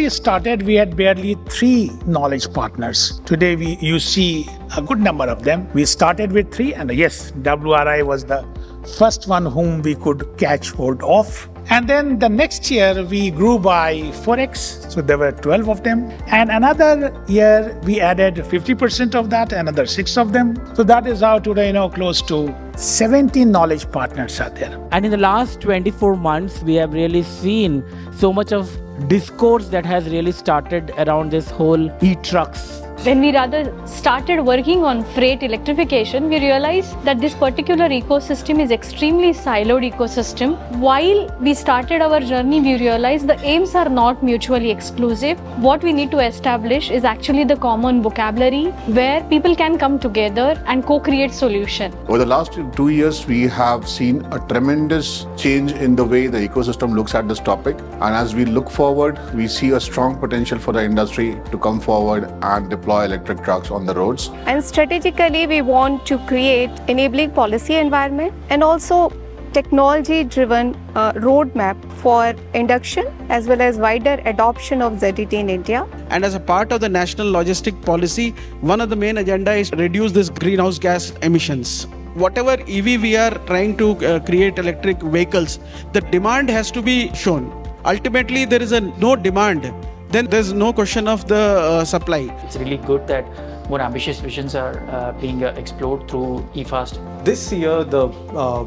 we started, we had barely 3 knowledge partners. Today, you see a good number of them. We started with 3, and yes, WRI was the first one whom we could catch hold of. And then the next year, we grew by 4x, so there were 12 of them. And another year, we added 50% of that, another 6 of them. So that is how today, close to 17 knowledge partners are there. And in the last 24 months, we have really seen so much of discourse that has really started around this whole e-trucks. When we rather started working on freight electrification, we realized that this particular ecosystem is extremely siloed ecosystem. While we started our journey, we realized the aims are not mutually exclusive. What we need to establish is actually the common vocabulary where people can come together and co-create solution. Over the last 2 years, we have seen a tremendous change in the way the ecosystem looks at this topic. And as we look forward, we see a strong potential for the industry to come forward and deploy electric trucks on the roads. And strategically, we want to create enabling policy environment and also technology-driven roadmap for induction as well as wider adoption of ZET in India. And as a part of the national logistic policy, one of the main agenda is to reduce this greenhouse gas emissions. Whatever EV we are trying to create electric vehicles, the demand has to be shown. Ultimately, there is no demand, then there's no question of the supply. It's really good that more ambitious visions are being explored through eFast. This year, the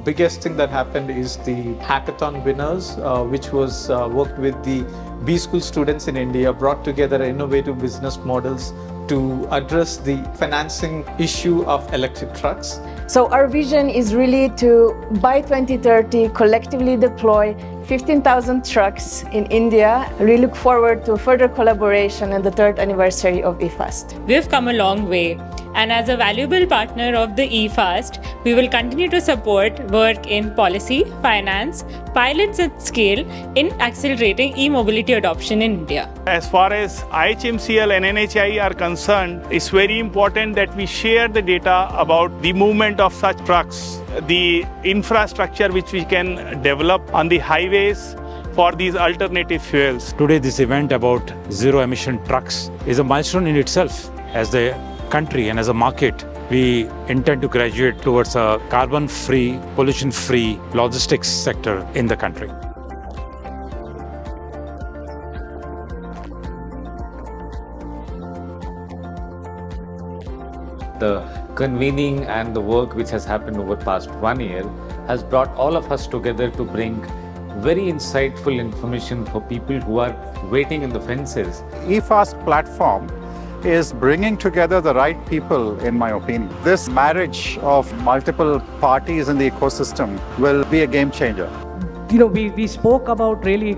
biggest thing that happened is the hackathon winners, which was worked with the B School students in India, brought together innovative business models to address the financing issue of electric trucks. So our vision is really to, by 2030, collectively deploy 15,000 trucks in India. We look forward to further collaboration in the 3rd anniversary of eFast. We've come a long way, and as a valuable partner of the eFast, we will continue to support work in policy, finance, pilots at scale in accelerating e-mobility adoption in India. As far as IHMCL and NHI are concerned, it's very important that we share the data about the movement of such trucks, the infrastructure which we can develop on the highways for these alternative fuels. Today, this event about zero-emission trucks is a milestone in itself. As the country and as a market, we intend to graduate towards a carbon-free, pollution-free logistics sector in the country. The convening and the work which has happened over the past 1 year has brought all of us together to bring very insightful information for people who are waiting in the fences. eFast platform is bringing together the right people, in my opinion. This marriage of multiple parties in the ecosystem will be a game changer. We spoke about really,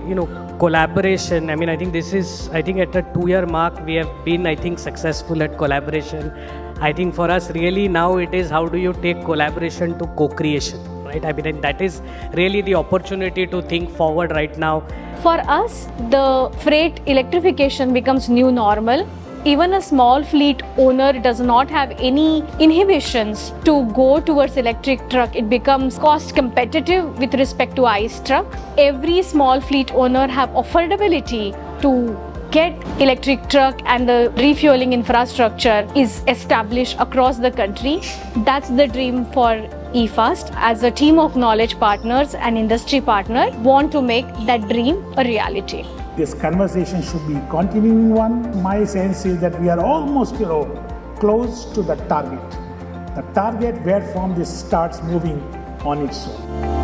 collaboration. I think this is, at a 2-year mark, we have been, successful at collaboration. I think for us, really now it is how do you take collaboration to co-creation, right? That is really the opportunity to think forward right now. For us, the freight electrification becomes new normal. Even a small fleet owner does not have any inhibitions to go towards electric truck. It becomes cost competitive with respect to ICE truck. Every small fleet owner have affordability to get electric truck, and the refueling infrastructure is established across the country. That's the dream for eFast. As a team of knowledge partners and industry partner, want to make that dream a reality. This conversation should be continuing one. My sense is that we are almost, close to the target. The target where from this starts moving on its own.